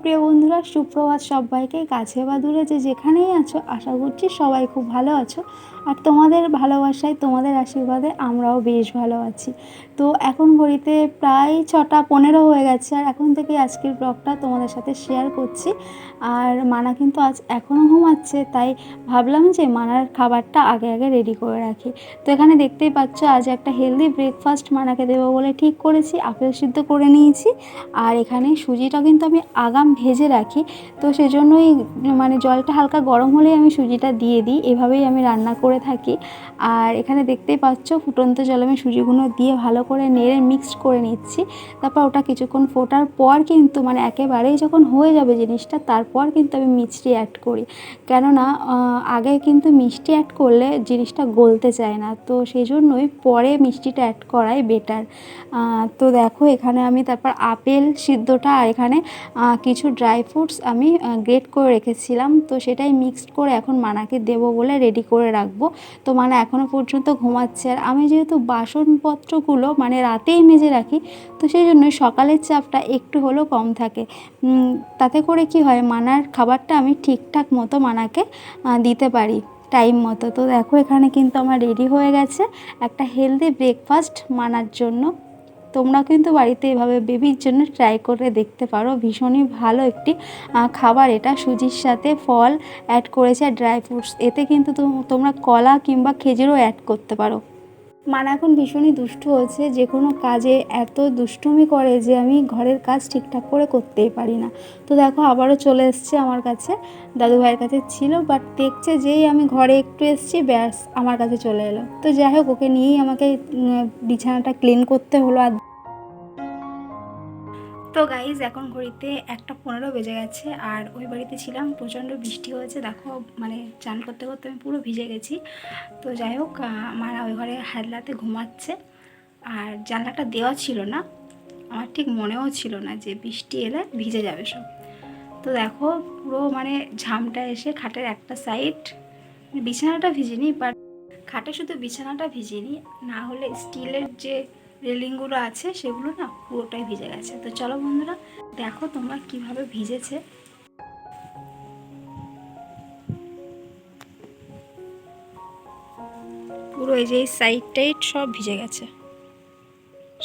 প্রিয় বন্ধুরা, সুপ্রভাত সবাইকে। কাছে বা দূরে যেখানেই আছো, আশা করছি সবাই খুব ভালো আছো। আর তোমাদের ভালোবাসায়, তোমাদের আশীর্বাদে আমরাও বেশ ভালো আছি। তো এখন ঘড়িতে প্রায় 6:15 হয়ে গেছে, আর এখন থেকে আজকের ব্লগটা তোমাদের সাথে শেয়ার করছি। আর মানা কিন্তু আজ এখনও ঘুমাচ্ছে, তাই ভাবলাম যে মানার খাবারটা আগে আগে রেডি করে রাখি। তো এখানে দেখতেই পাচ্ছ, আজ একটা হেলদি ব্রেকফাস্ট মানাকে দেবো বলে ঠিক করেছি। আপেল সিদ্ধ করে নিয়েছি, আর এখানে সুজিটা কিন্তু আমি আগাম ভেজে রাখি। তো সেজন্যই মানে জলটা হালকা গরম হলেই আমি সুজিটা দিয়ে দিই, এভাবেই আমি রান্না করে থাকি। আর এখানে দেখতেই পাচ্ছ, ফুটন্ত জলে আমি সুজিগুলো দিয়ে ভালো করে নেড়ে মিক্সড করে নিচ্ছি। তারপর ওটা কিছুক্ষণ ফোটার পর কিন্তু মানে একেবারেই যখন হয়ে যাবে জিনিসটা, তারপর কিন্তু আমি মিষ্টি অ্যাড করি। কেননা আগে কিন্তু মিষ্টি অ্যাড করলে জিনিসটা গলতে চায় না, তো সেই জন্যই পরে মিষ্টিটা অ্যাড করাই বেটার। তো দেখো, এখানে আমি তারপর আপেল সিদ্ধটা আর এখানে কিছু ড্রাই ফ্রুটস আমি গ্রেট করে রেখেছিলাম, তো সেটাই মিক্সড করে এখন মানাকে দেবো বলে রেডি করে রাখবো। তো মানা এখনও পর্যন্ত ঘুমাচ্ছে, আর আমি যেহেতু বাসনপত্রগুলো মানে রাতেই মেজে রাখি, তো সেই জন্য সকালের চাপটা একটু হলেও কম থাকে। তাতে করে কি হয়, মানার খাবারটা আমি ঠিকঠাক মতো মানাকে দিতে পারি টাইম মতো। তো দেখো, এখানে কিন্তু আমার রেডি হয়ে গেছে একটা হেলদি ব্রেকফাস্ট মানার জন্য। তোমরা কিন্তু বাড়িতে এভাবে বেবির জন্য ট্রাই করে দেখতে পারো। ভীষণই ভালো একটি খাবার এটা। সুজির সাথে ফল অ্যাড করেছে আর ড্রাই ফ্রুটস, এতে কিন্তু তোমরা কলা কিংবা খেজুরও অ্যাড করতে পারো। মানা এখন ভীষণই দুষ্টু হয়েছে, যে কোনো কাজে এত দুষ্টুমি করে যে আমি ঘরের কাজ ঠিকঠাক করে করতেই পারি না। তো দেখো, আবারও চলে এসছে আমার কাছে। দাদু ভাইয়ের কাছে ছিল, বাট দেখছে যেই আমি ঘরে একটু এসছি, ব্যাস আমার কাছে চলে এলো। তো যাই হোক, ওকে নিয়েই আমাকে বিছানাটা ক্লিন করতে হলো। আর তো গাইজ, এখন ঘড়িতে 1:15 বেজে গেছে, আর ওই বাড়িতে ছিলাম, প্রচণ্ড বৃষ্টি হয়েছে। দেখো মানে চান করতে করতে আমি পুরো ভিজে গেছি। তো যাই হোক, আমার ওই ঘরে হাতলাতে ঘুমাচ্ছে, আর জানলাটা দেওয়া ছিল না। আমার ঠিক মনেও ছিল না যে বৃষ্টি এলে ভিজে যাবে সব। তো দেখো, পুরো মানে ঝামটা এসে খাটের একটা সাইড, বিছানাটা ভিজেনি, বাট খাটে শুধু বিছানাটা ভিজেনি, না হলে স্টিলের যে রেলিংগুলো আছে সেগুলো না পুরোটাই ভিজে গেছে। তো চলো বন্ধুরা, দেখো তোমরা কিভাবে ভিজেছে। পুরো এই যে এই সাইড টাইড সব ভিজে গেছে,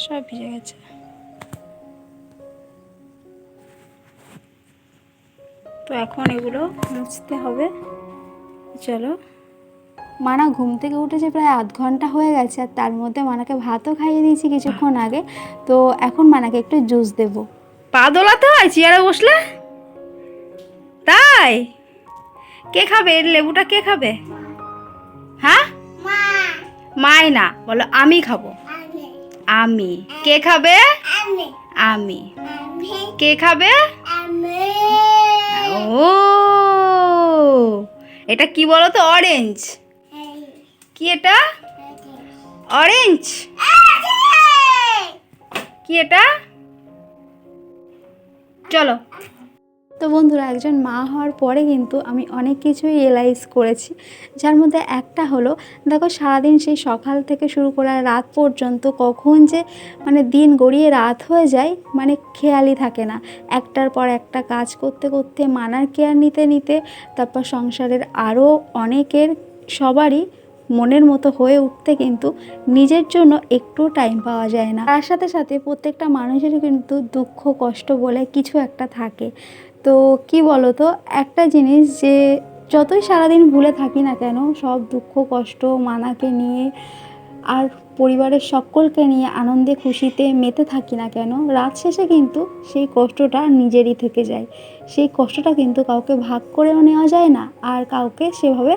সব ভিজে গেছে। তো এখন এগুলো মুছতে হবে। চলো। মানা ঘুম থেকে উঠেছে প্রায় আধ ঘন্টা হয়ে গেছে, আর তার মধ্যে মানাকে ভাতও খাইয়ে দিয়েছি কিছুক্ষণ আগে। তো এখন মানাকে একটু জুস দেবো। পা দোলাতে হয় চেয়ারে বসলে? তাই? কে খাবে এর লেবুটা? কে খাবে? হ্যাঁ, মাই না, বলো আমি খাবো। আমি। কে খাবে? আমি। কে খাবে? ও, এটা কি বলো তো? অরেঞ্জ। কি এটা? অরেঞ্জ। কি এটা? চলো। তো বন্ধুরা, একজন মা হওয়ার পরে কিন্তু আমি অনেক কিছুই রিয়েলাইজ করেছি, যার মধ্যে একটা হলো, দেখো সারাদিন সেই সকাল থেকে শুরু করে রাত পর্যন্ত কখন যে মানে দিন গড়িয়ে রাত হয়ে যায় মানে খেয়ালই থাকে না। একটার পর একটা কাজ করতে করতে, মানার কেয়ার নিতে নিতে, তারপর সংসারের আরও অনেকের সবারই মনের মতো হয়ে উঠতে কিন্তু নিজের জন্য একটু টাইম পাওয়া যায় না। তার সাথে সাথে প্রত্যেকটা মানুষেরই কিন্তু দুঃখ কষ্ট বলে কিছু একটা থাকে। তো কি বলো তো, একটা জিনিস যে যতই সারাদিন ভুলে থাকি না কেন, সব দুঃখ কষ্ট মানাকে নিয়ে আর পরিবারের সকলকে নিয়ে আনন্দে খুশিতে মেতে থাকি না কেন, রাত শেষে কিন্তু সেই কষ্টটা নিজেরই থেকে যায়। সেই কষ্টটা কিন্তু কাউকে ভাগ করেও নেওয়া যায় না, আর কাউকে সেভাবে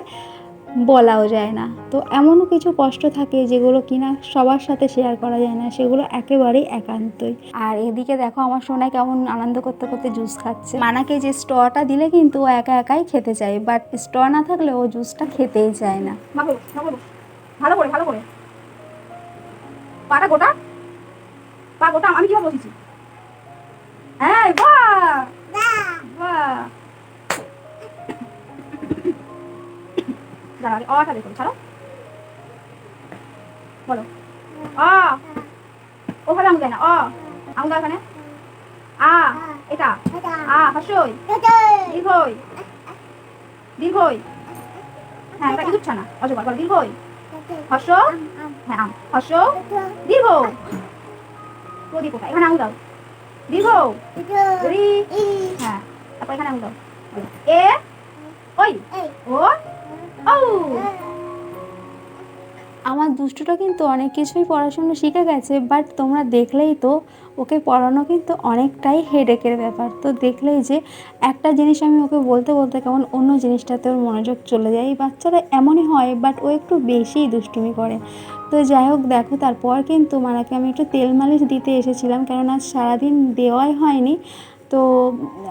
বলাও যায় না। তো এমনও কিছু কষ্ট থাকে যেগুলো কিনা সবার সাথে শেয়ার করা যায় না, সেগুলো একেবারেই একান্তই। আর এদিকে দেখো, আমার সোনা কেমন আনন্দ করতে করতে জুস খাচ্ছে। মানাকে যে স্ট্রটা দিলে কিন্তু ও একা একাই খেতে চায়, বাট স্ট্র না থাকলে ও জুসটা খেতেই চায় না। ভালো করে ভালো করে পাটা গোটা, পা গোটা। আমি কিভাবে বসেছি? হ্যাঁ, বাহ বাহ। দাঁড়ালে অটা দেখো, ছাড়ো, বলো ওখানে আঙুল দেয় না। আঙুল ওখানে। এটা হর্ষই দীর্ঘই দীর্ঘই, হ্যাঁ এটা কিন্তু না অজগর, বলো দীর্ঘই হর্ষ, হ্যাঁ আম হর্ষ দীর্ঘ, প্রদীপ এখানে আঙুল দাও, দীর্ঘ রি, হ্যাঁ তারপর এখানে আঙুল দাও, এ ওই ও ও। আমার দুষ্টুটা কিন্তু অনেক কিছুই পড়াশুনো শিখে গেছে, বাট তোমরা দেখলেই তো ওকে পড়ানো কিন্তু অনেকটাই হেডেকের ব্যাপার। তো দেখলেই যে একটা জিনিস আমি ওকে বলতে বলতে কেমন অন্য জিনিসটাতে ওর মনোযোগ চলে যায়। এই বাচ্চারা এমনই হয়, বাট ও একটু বেশিই দুষ্টুমি করে। তো যাই হোক দেখো, তারপর কিন্তু মানাকে আমি একটু তেল মালিশ দিতে এসেছিলাম, কারণ আজ সারাদিন দেওয়াই হয়নি। তো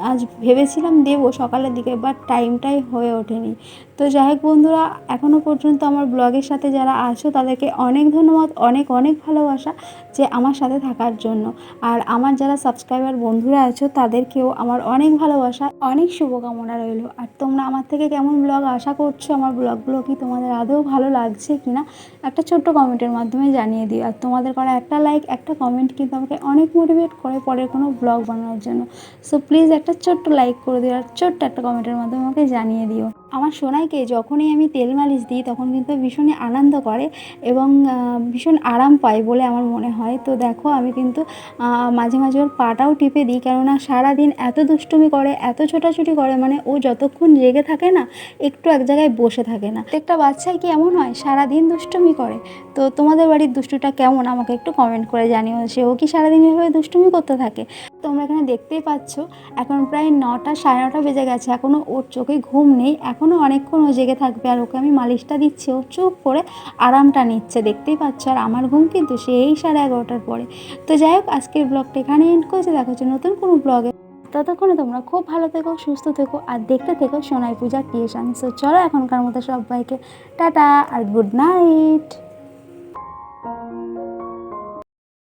আজ ভেবেছিলাম দেবো সকালের দিকে, বাট টাইমটাই হয়ে ওঠেনি। তো যাই হোক বন্ধুরা, এখনও পর্যন্ত আমার ব্লগের সাথে যারা আছো তাদেরকে অনেক ধন্যবাদ, অনেক অনেক ভালোবাসা যে আমার সাথে থাকার জন্য। আর আমার যারা সাবস্ক্রাইবার বন্ধুরা আছো তাদেরকেও আমার অনেক ভালোবাসা, অনেক শুভকামনা রইল। আর তোমরা আমার থেকে কেমন ব্লগ আশা করছো, আমার ব্লগগুলো কি তোমাদের আদৌ ভালো লাগছে কি না একটা ছোট্ট কমেন্টের মাধ্যমে জানিয়ে দিও। আর তোমাদের করা একটা লাইক, একটা কমেন্ট কিন্তু আমাকে অনেক মোটিভেট করে পরের কোনো ব্লগ বানানোর জন্য। সো প্লিজ একটা ছোট্ট লাইক করে দিও আর ছোট্ট একটা কমেন্টের মাধ্যমে আমাকে জানিয়ে দিও। আমার সোনাইকে যখনই আমি তেল মালিশ দিই তখন কিন্তু ভীষণই আনন্দ করে এবং ভীষণ আরাম পায় বলে আমার মনে হয়। তো দেখো আমি কিন্তু মাঝে মাঝে ওর পাটাও টিপে দিই, কেননা সারাদিন এত দুষ্টুমি করে, এত ছোটাছুটি করে, মানে ও যতক্ষণ জেগে থাকে না একটু এক জায়গায় বসে থাকে না। প্রত্যেকটা বাচ্চাই কি এমন হয় সারাদিন দুষ্টুমি করে? তো তোমাদের বাড়ির দুষ্টুটা কেমন আমাকে একটু কমেন্ট করে জানিও, সেও কি সারাদিন এভাবে দুষ্টুমি করতে থাকে? তোমরা এখানে দেখতেই পাচ্ছ এখন প্রায় 9টা 9:30 বেজে গেছে, এখনও ওর চোখে ঘুম নেই, এখনও অনেকক্ষণ ও জেগে থাকবে। আর ওকে আমি মালিশটা দিচ্ছি, ও চুপ করে আরামটা নিচ্ছে, দেখতেই পাচ্ছ। আর আমার ঘুম কিন্তু সেই 11:30টার পরে। তো যাই হোক, আজকের ব্লগটা এখানে এন্ড করছি, দেখা হচ্ছে নতুন কোনো ব্লগে। ততক্ষণে তোমরা খুব ভালো থেকো, সুস্থ থেকো আর দেখতে থেকো সোনাই পূজা ক্রিয়েশন। সো চলো এখনকার মতো সবাইকে টাটা আর গুড নাইট।